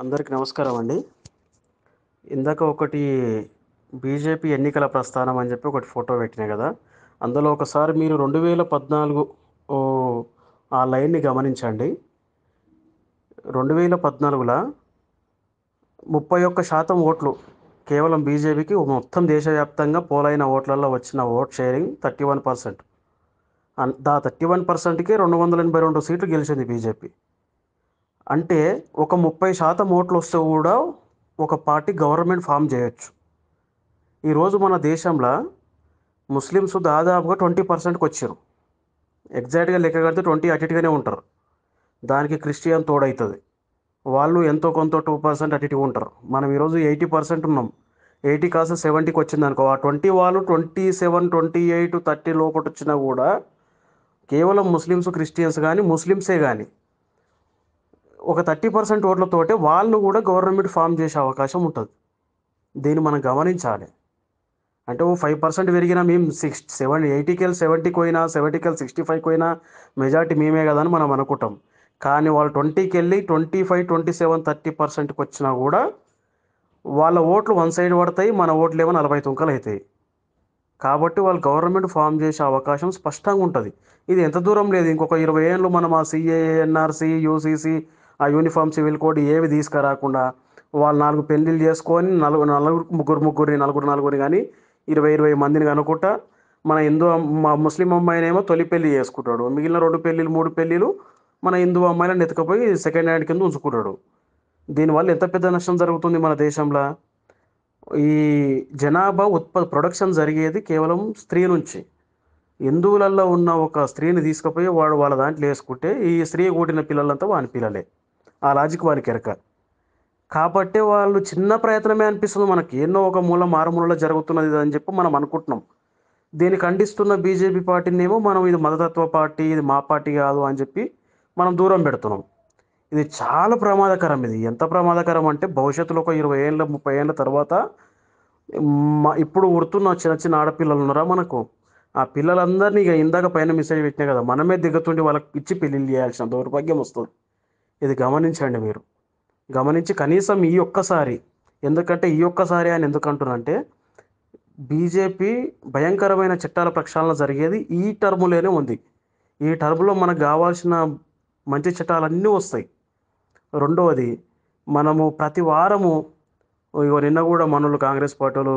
అందరికి నమస్కారం అండి. ఇందాక ఒకటి బీజేపీ ఎన్నికల ప్రస్థానం అని చెప్పి ఒకటి ఫోటో పెట్టినా కదా. అందులో ఒకసారి మీరు 2014 ఓ ఆ లైన్ని గమనించండి. 2014లో 31% ఓట్లు కేవలం బీజేపీకి, మొత్తం దేశవ్యాప్తంగా పోలైన ఓట్లలో వచ్చిన ఓట్ షేరింగ్ 31%. దా 31%కే 282 సీట్లు గెలిచింది బీజేపీ. అంటే ఒక 30% ఓట్లు వస్తే కూడా ఒక పార్టీ గవర్నమెంట్ ఫామ్ చేయొచ్చు. ఈరోజు మన దేశంలో ముస్లిమ్స్ దాదాపుగా 20%కి వచ్చారు. ఎగ్జాక్ట్గా లెక్క కడితే 20 అటు ఇటుగానే ఉంటారు. దానికి క్రిస్టియన్ తోడవుతుంది. వాళ్ళు ఎంతో కొంత 2% అటు ఇటుగా ఉంటారు. మనం ఈరోజు 80% ఉన్నాం. 80 కాస్త 70కి వచ్చింది అనుకో. ఆ 20 వాళ్ళు 27, 28, 30 లోపల వచ్చినా కూడా కేవలం ముస్లిమ్స్, క్రిస్టియన్స్ కానీ ముస్లిమ్సే కానీ ఒక 30% ఓట్లతోటే వాళ్ళు కూడా గవర్నమెంట్ ఫామ్ చేసే అవకాశం ఉంటుంది. దీన్ని మనం గమనించాలి. అంటే ఓ 5% పెరిగినా మేము 80కి వెళ్ళి 70కి పోయినా, 70కి వెళ్ళి 65కి పోయినా మెజార్టీ మేమే కదా అని మనం అనుకుంటాం. కానీ వాళ్ళు 20కి వెళ్ళి 25, 27, 30%కి వచ్చినా కూడా వాళ్ళ ఓట్లు వన్ సైడ్ పడతాయి, మన ఓట్లు ఏమో 40 తుంకలు అవుతాయి. కాబట్టి వాళ్ళు గవర్నమెంట్ ఫామ్ చేసే అవకాశం స్పష్టంగా ఉంటుంది. ఇది ఎంత దూరం లేదు, ఇంకొక 20 ఏళ్ళు మనం ఆ సిఏఏ, ఎన్ఆర్సీ, యూసీసీ, ఆ యూనిఫామ్ సివిల్ కోడ్ ఏవి తీసుకురాకుండా వాళ్ళు 4 పెళ్ళిళ్ళు చేసుకొని ముగ్గురిని నలుగురిని కానీ 20 మందిని కనుక్కుంటా మన మా ముస్లిం అమ్మాయినేమో తొలి పెళ్లి చేసుకుంటాడు. మిగిలిన 2 పెళ్ళిళ్ళు 3 పెళ్ళిళ్ళు మన హిందూ అమ్మాయిలను ఎత్తుకపోయి సెకండ్ హ్యాండ్ కింద ఉంచుకుంటాడు. దీనివల్ల ఎంత పెద్ద నష్టం జరుగుతుంది మన దేశంలో. ఈ జనాభా ప్రొడక్షన్ జరిగేది కేవలం స్త్రీ నుంచి. హిందువులలో ఉన్న ఒక స్త్రీని తీసుకుపోయి వాళ్ళ దాంట్లో వేసుకుంటే ఈ స్త్రీ కూడిన పిల్లలంతా వాని పిల్లలే. ఆ లాజిక్ వానికి ఎరక. కాబట్టి వాళ్ళు చిన్న ప్రయత్నమే అనిపిస్తుంది మనకి, ఎన్నో ఒక మారుమూలలో జరుగుతున్నది అని చెప్పి మనం అనుకుంటున్నాం. దీన్ని ఖండిస్తున్న బీజేపీ పార్టీని ఏమో మనం ఇది మతతత్వ పార్టీ, ఇది మా పార్టీ కాదు అని చెప్పి మనం దూరం పెడుతున్నాం. ఇది చాలా ప్రమాదకరం. ఇది ఎంత ప్రమాదకరం అంటే భవిష్యత్తులో ఒక 20 ఏళ్ళ 30 ఏళ్ళ తర్వాత ఇప్పుడు ఉడుతున్న చిన్న చిన్న ఆడపిల్లలు ఉన్నారా మనకు, ఆ పిల్లలందరినీ ఇక ఇందాక పైన మెసేజ్ పెట్టినా కదా, మనమే దిగుతుండి వాళ్ళకి ఇచ్చి పెళ్ళిళ్ళు చేయాల్సిన దౌర్భాగ్యం వస్తుంది. ఇది గమనించండి మీరు. గమనించి కనీసం ఈ ఒక్కసారి, ఎందుకంటే ఈ ఒక్కసారి అని ఎందుకు అంటున్నానంటే బీజేపీ భయంకరమైన చట్టాల ప్రక్షాళన జరిగేది ఈ టర్ములోనే ఉంది. ఈ టర్ములో మనకు కావాల్సిన మంచి చట్టాలన్నీ వస్తాయి. రెండవది, మనము ప్రతి వారము నిన్న కూడా మనోళ్ళు కాంగ్రెస్ పార్టీలు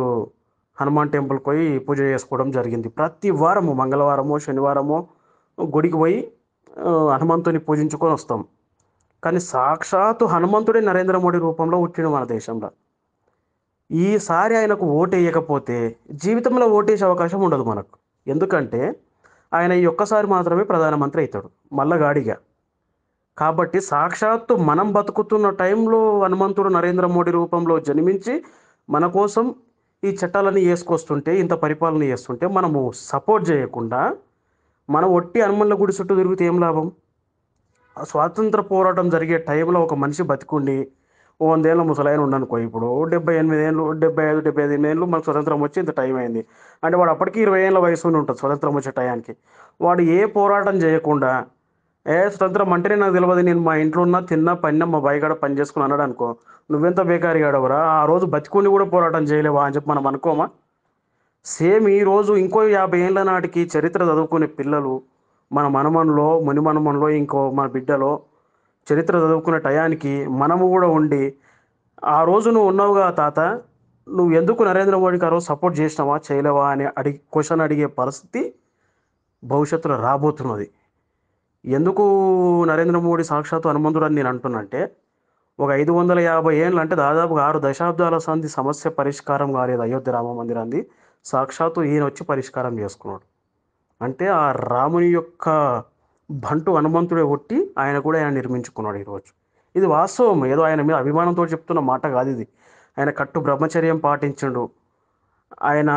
హనుమాన్ టెంపుల్కి పోయి పూజ చేసుకోవడం జరిగింది. ప్రతి వారము మంగళవారమో శనివారమో గుడికి పోయి హనుమంతుని పూజించుకొని వస్తాం. కానీ సాక్షాత్తు హనుమంతుడే నరేంద్ర మోడీ రూపంలో వచ్చిండు మన దేశంలో. ఈసారి ఆయనకు ఓటు వేయకపోతే జీవితంలో ఓటేసే అవకాశం ఉండదు మనకు. ఎందుకంటే ఆయన ఈ ఒక్కసారి మాత్రమే ప్రధానమంత్రి అవుతాడు మళ్ళా గాడిగా. కాబట్టి సాక్షాత్తు మనం బతుకుతున్న టైంలో హనుమంతుడు నరేంద్ర మోడీ రూపంలో జన్మించి మన కోసం ఈ చట్టాలన్నీ వేసుకొస్తుంటే, ఇంత పరిపాలన చేస్తుంటే మనము సపోర్ట్ చేయకుండా మనం ఒట్టి హనుమన్ల గుడి చుట్టూ తిరిగితే ఏం లాభం? ఆ స్వాతంత్ర పోరాటం జరిగే టైంలో ఒక మనిషి బతికుండి 100 ఏళ్ళ ముసలాయన ఉండనుకో, ఇప్పుడు 78 ఏళ్ళు, 75, 75 ఏళ్ళు మనకు స్వతంత్రం వచ్చి ఇంత టైం అయింది అంటే వాడు అప్పటికి 20 ఏళ్ళ వయసు ఉంటుంది స్వతంత్రం వచ్చే టయానికి. వాడు ఏ పోరాటం చేయకుండా స్వతంత్రం అంటేనే నాకు తెలియదు, నేను మా ఇంట్లో ఉన్నా తిన్నా పన్నా మా బాయికాడ పని చేసుకుని అన్నాడు అనుకో, నువ్వెంత బేకారిగాడవరా, ఆ రోజు బతికుండి కూడా పోరాటం చేయలేవా అని చెప్పి మనం అనుకోమా? సేమ్ ఈరోజు ఇంకో 50 ఏళ్ళ నాటికి చరిత్ర చదువుకునే పిల్లలు, మన మనమనలో మునిమనమనలో ఇంకో మన బిడ్డలో చరిత్ర చదువుకునే టయానికి మనము కూడా ఉండి, ఆ రోజు నువ్వు ఉన్నావుగా తాత, నువ్వు ఎందుకు నరేంద్ర మోడీకి ఆ రోజు సపోర్ట్ చేసినావా చేయలేవా అని క్వశ్చన్ అడిగే పరిస్థితి భవిష్యత్తులో రాబోతున్నది. ఎందుకు నరేంద్ర మోడీ సాక్షాత్తు హనుమంతుడు అని నేను అంటున్నంటే, ఒక 550 ఏళ్ళు అంటే దాదాపుగా 6 దశాబ్దాల సంధి సమస్య పరిష్కారం కాలేదు అయోధ్య రామ మందిరాన్ని, సాక్షాత్తు ఈయన వచ్చి పరిష్కారం చేసుకున్నాడు. అంటే ఆ రాముని యొక్క బంటు హనుమంతుడే కొట్టి ఆయన కూడా ఆయన నిర్మించుకున్నాడు ఈరోజు. ఇది వాస్తవం, ఏదో ఆయన మీద అభిమానంతో చెప్తున్న మాట కాదు ఇది. ఆయన కట్టు బ్రహ్మచర్యం పాటించిండు. ఆయన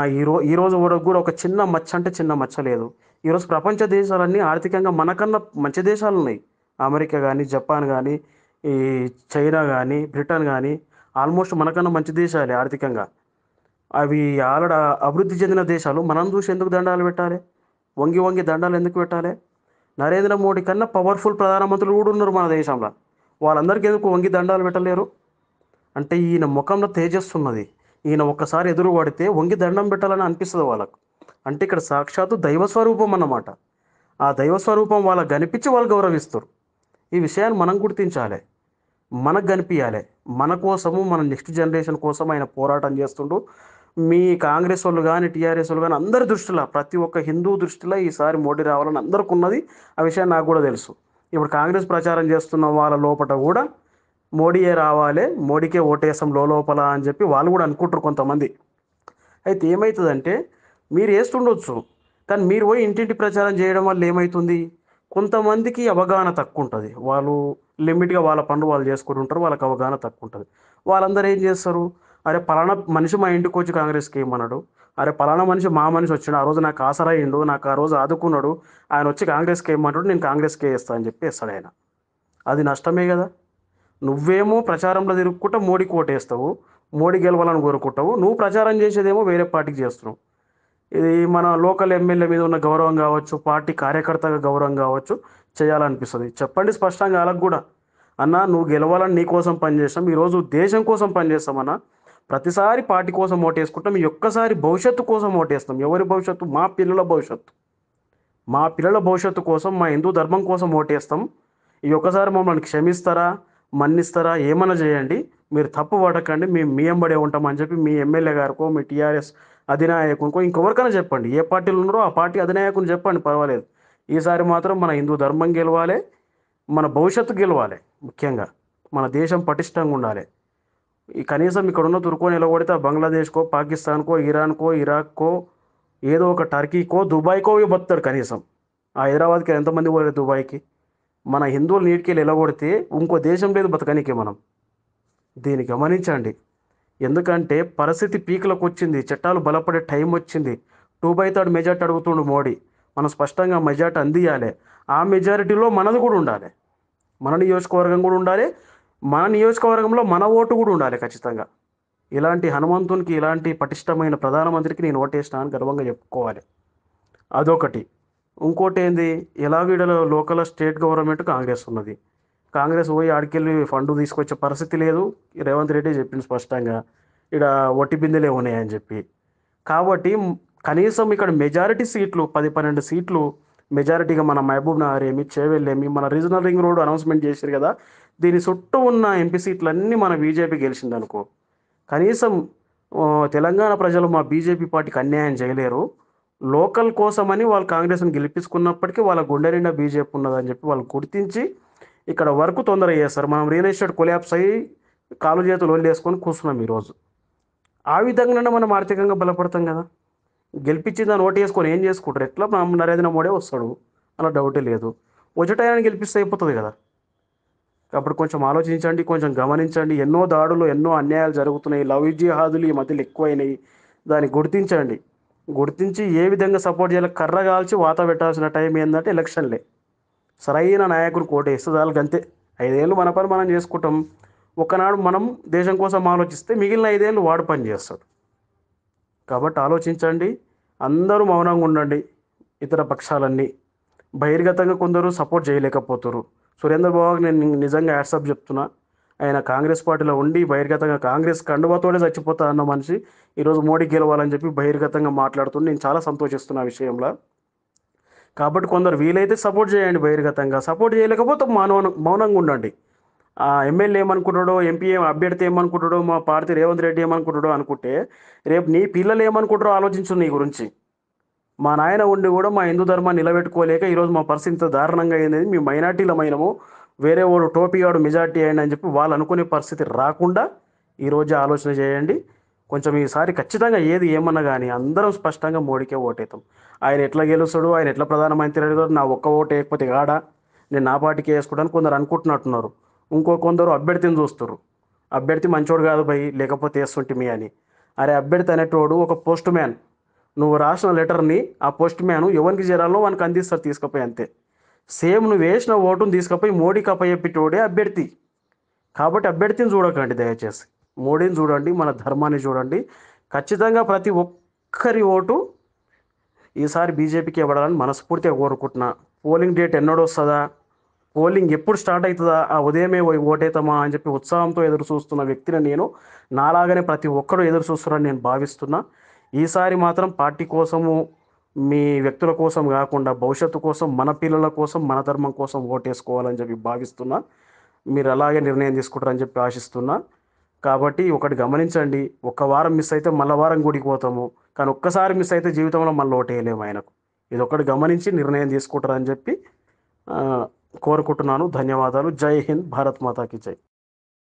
ఈరోజు వరకు కూడా ఒక చిన్న మచ్చ అంటే చిన్న మచ్చ లేదు. ఈరోజు ప్రపంచ దేశాలన్నీ ఆర్థికంగా మనకన్నా మంచి దేశాలు ఉన్నాయి. అమెరికా కానీ, జపాన్ కానీ, ఈ చైనా కానీ, బ్రిటన్ కానీ ఆల్మోస్ట్ మనకన్నా మంచి దేశాలే ఆర్థికంగా. అవి ఆల్రెడీ అభివృద్ధి చెందిన దేశాలు. మనం చూసి ఎందుకు దండాలు పెట్టాలి? వంగి వంగి దండాలు ఎందుకు పెట్టాలి? నరేంద్ర మోడీ కన్నా పవర్ఫుల్ ప్రధానమంత్రులు కూడా ఉన్నారు మన దేశంలో. వాళ్ళందరికీ ఎందుకు వంగి దండాలు పెట్టలేరు? అంటే ఈయన ముఖంలో తేజస్సున్నది. ఈయన ఒక్కసారి ఎదురు పడితే వంగి దండం పెట్టాలని అనిపిస్తుంది వాళ్ళకు. అంటే ఇక్కడ సాక్షాత్తు దైవ స్వరూపం అన్నమాట. ఆ దైవ స్వరూపం వాళ్ళకి కనిపించి వాళ్ళు గౌరవిస్తారు. ఈ విషయాన్ని మనం గుర్తించాలి. మనకు కనిపియాలి. మన కోసము మన నెక్స్ట్ జనరేషన్ కోసం ఆయన పోరాటం చేస్తుండు. మీ కాంగ్రెస్ వాళ్ళు కానీ టీఆర్ఎస్ వాళ్ళు కానీ అందరి దృష్టిలో ప్రతి ఒక్క హిందూ దృష్టిలో ఈసారి మోడీ రావాలని అందరికి ఉన్నది. ఆ విషయం నాకు కూడా తెలుసు. ఇప్పుడు కాంగ్రెస్ ప్రచారం చేస్తున్న వాళ్ళ లోపల కూడా మోడీయే రావాలి, మోడీకే ఓటేసాం లోపల అని చెప్పి వాళ్ళు కూడా అనుకుంటారు కొంతమంది. అయితే ఏమవుతుందంటే మీరు వేస్తుండొచ్చు, కానీ మీరు పోయి ఇంటింటి ప్రచారం చేయడం వల్ల ఏమవుతుంది, కొంతమందికి అవగాహన తక్కువ ఉంటుంది. వాళ్ళు లిమిట్గా వాళ్ళ పనులు వాళ్ళు చేసుకుంటూ ఉంటారు, వాళ్ళకి అవగాహన తక్కువ ఉంటుంది. వాళ్ళందరూ ఏం చేస్తారు, అరే పలానా మనిషి మా ఇంటికి వచ్చి కాంగ్రెస్కి ఏమన్నాడు, అరే పలానా మనిషి మా మనిషి వచ్చినాడు, ఆ రోజు నాకు ఆసరా అయ్యిండు, నాకు ఆ రోజు ఆదుకున్నాడు, ఆయన వచ్చి కాంగ్రెస్కి ఏమన్నాడు, నేను కాంగ్రెస్కే వేస్తా అని చెప్పి వేస్తాడు ఆయన. అది నష్టమే కదా. నువ్వేమో ప్రచారంలో తిరుక్కుంటా మోడీకి ఓటేస్తావు, మోడీ గెలవాలని కోరుకుంటావు, నువ్వు ప్రచారం చేసేదేమో వేరే పార్టీకి చేస్తున్నావు. ఇది మన లోకల్ ఎమ్మెల్యే మీద ఉన్న గౌరవం కావచ్చు, పార్టీ కార్యకర్తగా గౌరవం కావచ్చు, చేయాలనిపిస్తుంది. చెప్పండి స్పష్టంగా వాళ్ళకు కూడా, అన్న నువ్వు గెలవాలని నీ కోసం పనిచేస్తాం, ఈరోజు దేశం కోసం పనిచేస్తామన్నా. ప్రతిసారి పార్టీ కోసం ఓటేసుకుంటాం, ఈ ఒక్కసారి భవిష్యత్తు కోసం ఓటేస్తాం. ఎవరి భవిష్యత్తు? మా పిల్లల భవిష్యత్తు. మా పిల్లల భవిష్యత్తు కోసం, మా హిందూ ధర్మం కోసం ఓటేస్తాం. ఈ ఒక్కసారి మమ్మల్ని క్షమిస్తారా, మన్నిస్తారా, ఏమన్నా చేయండి, మీరు తప్పు పడకండి, మేము మీ ఎంబడే ఉంటామని చెప్పి మీ ఎమ్మెల్యే గారికో మీ టీఆర్ఎస్ అధినాయకునికో ఇంకెవరికైనా చెప్పండి. ఏ పార్టీలు ఉన్నారో ఆ పార్టీ అధినాయకుని చెప్పండి, పర్వాలేదు. ఈసారి మాత్రం మన హిందూ ధర్మం గెలవాలి, మన భవిష్యత్తు గెలవాలి. ముఖ్యంగా మన దేశం పటిష్టంగా ఉండాలి. ఈ కనీసం ఇక్కడ ఉన్న తుర్కో నిలబడితే ఆ బంగ్లాదేశ్కో పాకిస్తాన్కో ఇరాన్కో ఇరాక్కో ఏదో ఒక టర్కీకో దుబాయ్కో బతాడు కనీసం. ఆ హైదరాబాద్కి ఎంతమంది పోలేదు దుబాయ్కి? మన హిందువులు నీటికి వెళ్ళగొడితే ఇంకో దేశం లేదు బతకనికి మనం. దీన్ని గమనించండి. ఎందుకంటే పరిస్థితి పీకులకు వచ్చింది, చట్టాలు బలపడే టైం వచ్చింది. 2/3 మెజార్టీ అడుగుతుండు మోడీ. మనం స్పష్టంగా మెజార్టీ అందియాలి. ఆ మెజారిటీలో మనది కూడా ఉండాలి, మన నియోజకవర్గం కూడా ఉండాలి, మన నియోజకవర్గంలో మన ఓటు కూడా ఉండాలి ఖచ్చితంగా. ఇలాంటి హనుమంతునికి, ఇలాంటి పటిష్టమైన ప్రధానమంత్రికి నేను ఓటేసినా అని గర్వంగా చెప్పుకోవాలి. అదొకటి. ఇంకోటి ఏంది, ఎలాగో ఈడ లోకల్ స్టేట్ గవర్నమెంట్ కాంగ్రెస్ ఉన్నది. కాంగ్రెస్ పోయి ఆడికెళ్ళి ఫండ్ తీసుకొచ్చే పరిస్థితి లేదు. రేవంత్ రెడ్డి చెప్పింది స్పష్టంగా, ఇక్కడ ఒట్టి బిందెలే ఉన్నాయని చెప్పి. కాబట్టి కనీసం ఇక్కడ మెజారిటీ సీట్లు 10-12 సీట్లు మెజారిటీగా మన మహబూబ్ నగర్ ఏమి, చేవెళ్ళేమి, మన రీజనల్ రింగ్ రోడ్ అనౌన్స్మెంట్ చేశారు కదా, దీని చుట్టూ ఉన్న ఎంపీ సీట్లన్నీ మన బీజేపీ గెలిచిందనుకో, కనీసం ఆ, తెలంగాణ ప్రజలు మా బీజేపీ పార్టీకి అన్యాయం చేయలేరు. లోకల్ కోసమని వాళ్ళు కాంగ్రెస్ని గెలిపించుకున్నప్పటికీ వాళ్ళ గుండె నిండా బీజేపీ ఉన్నదని చెప్పి వాళ్ళు గుర్తించి ఇక్కడ వరకు తొందర చేస్తారు. మనం రియల్ ఎస్టేట్ కొలాప్స్ అయ్యి కాలు చేతులు వదిలేసుకొని కూర్చున్నాం ఈరోజు. ఆ విధంగానే మనం ఆర్థికంగా బలపడతాం కదా. గెలిపించి దాన్ని ఓటు వేసుకొని ఏం చేసుకుంటారు? ఎట్లా నరేంద్ర మోడీ వస్తాడు, అలా డౌటే లేదు. వచ్చేటాయని గెలిపిస్తే అయిపోతుంది కదా. కాబట్టి కొంచెం ఆలోచించండి, కొంచెం గమనించండి. ఎన్నో దాడులు, ఎన్నో అన్యాయాలు జరుగుతున్నాయి, లవ్ జిహాదులు ఈ మధ్యలో ఎక్కువైనాయి. దాన్ని గుర్తించండి. గుర్తించి ఏ విధంగా సపోర్ట్ చేయాలి, కర్ర కాల్చి వాత పెట్టాల్సిన టైం ఏంటంటే ఎలక్షన్లే. సరైన నాయకుడు కోటేస్తే చాలు, అంతే. 5 ఏళ్ళు మన పని మనం చేసుకుంటాం. ఒకనాడు మనం దేశం కోసం ఆలోచిస్తే మిగిలిన 5 ఏళ్ళు వాడు పని చేస్తాడు. కాబట్టి ఆలోచించండి. అందరూ మౌనంగా ఉండండి. ఇతర పక్షాలన్నీ బహిర్గతంగా కొందరు సపోర్ట్ చేయలేకపోతారు. సురేంద్ర బాబుకి నేను నిజంగా యాడ్సప్ చెప్తున్నా. ఆయన కాంగ్రెస్ పార్టీలో ఉండి బహిర్గతంగా కాంగ్రెస్ కండువాతోనే చచ్చిపోతా అన్న మనిషి ఈరోజు మోడీ గెలవాలని చెప్పి బహిర్గతంగా మాట్లాడుతుంటే నేను చాలా సంతోషిస్తున్నా ఆ విషయంలో. కాబట్టి కొందరు వీలైతే సపోర్ట్ చేయండి బహిర్గతంగా, సపోర్ట్ చేయలేకపోతే మౌనంగా ఉండండి. ఆ ఎమ్మెల్యే ఏమనుకుంటాడో, ఎంపీ అభ్యర్థి ఏమనుకుంటాడో, మా పార్టీ రేవంత్ రెడ్డి ఏమనుకుంటాడో అనుకుంటే రేపు నీ పిల్లలు ఏమనుకుంటారో ఆలోచించు నీ గురించి. మా నాయన ఉండి కూడా మా హిందూ ధర్మాన్ని నిలబెట్టుకోలేక ఈరోజు మా పరిస్థితి ఇంత దారుణంగా అయింది, మీ మైనార్టీలమైనము, వేరే వాడు టోపీగాడు మెజార్టీ అయ్యండి అని చెప్పి వాళ్ళు అనుకునే పరిస్థితి రాకుండా ఈరోజు ఆలోచన చేయండి. కొంచెం ఈసారి ఖచ్చితంగా ఏది ఏమన్నా కానీ అందరం స్పష్టంగా మోడీకే ఓటేతాం. ఆయన ఎట్లా గెలుస్తాడు, ఆయన ఎట్లా ప్రధానమంత్రి అవుతాడు, నా ఒక్క ఓటు వేయకపోతే కాడా, నేను నా పార్టీకి వేసుకుంటాను కొందరు అనుకుంటున్నట్టున్నారు. కొందరు అభ్యర్థిని చూస్తారు. అభ్యర్థి మంచోడు కాదు భయ్, లేకపోతే వేస్తుంటిమి అని. అరే అభ్యర్థి అనేటోడు ఒక పోస్ట్ మ్యాన్. నువ్వు రాసిన లెటర్ని ఆ పోస్ట్ మ్యాన్ ఎవరికి చేరాలో వానికి అందిస్తారు తీసుకుపోయి, అంతే. సేమ్ నువ్వు వేసిన ఓటును తీసుకుపోయి మోడీకి అప్పచెప్పేటోడే అభ్యర్థి. కాబట్టి అభ్యర్థిని చూడకండి దయచేసి, మోడీని చూడండి, మన ధర్మాన్ని చూడండి. ఖచ్చితంగా ప్రతి ఒక్కరి ఓటు ఈసారి బీజేపీకి ఇవ్వడాలని మనస్ఫూర్తిగా కోరుకుంటున్నా. పోలింగ్ డేట్ ఎన్నడో వస్తుందా, పోలింగ్ ఎప్పుడు స్టార్ట్ అవుతుందా, ఆ ఉదయమే పోయి ఓటేద్దామా అని చెప్పి ఉత్సాహంతో ఎదురు చూస్తున్న వ్యక్తిని నేను. నాలాగానే ప్రతి ఒక్కరు ఎదురు చూస్తున్నారని నేను భావిస్తున్నా. ఈసారి మాత్రం పార్టీ కోసము, మీ వ్యక్తుల కోసం కాకుండా భవిష్యత్తు కోసం, మన పిల్లల కోసం, మన ధర్మం కోసం ఓటేసుకోవాలని చెప్పి భావిస్తున్నా. మీరు అలాగే నిర్ణయం తీసుకుంటారని చెప్పి ఆశిస్తున్నా. కాబట్టి ఒకటి గమనించండి, ఒక్క వారం మిస్ అయితే మళ్ళా వారం గుడికి పోతాము. కానీ ఒక్కసారి మిస్ అయితే జీవితంలో మళ్ళీ ఓటేయలేము ఆయనకు. ఇదొక్కటి గమనించి నిర్ణయం తీసుకుంటారని చెప్పి కోరుకుంటున్నాను. ధన్యవాదాలు. జై హింద్. భారత్ మాతాకి జై.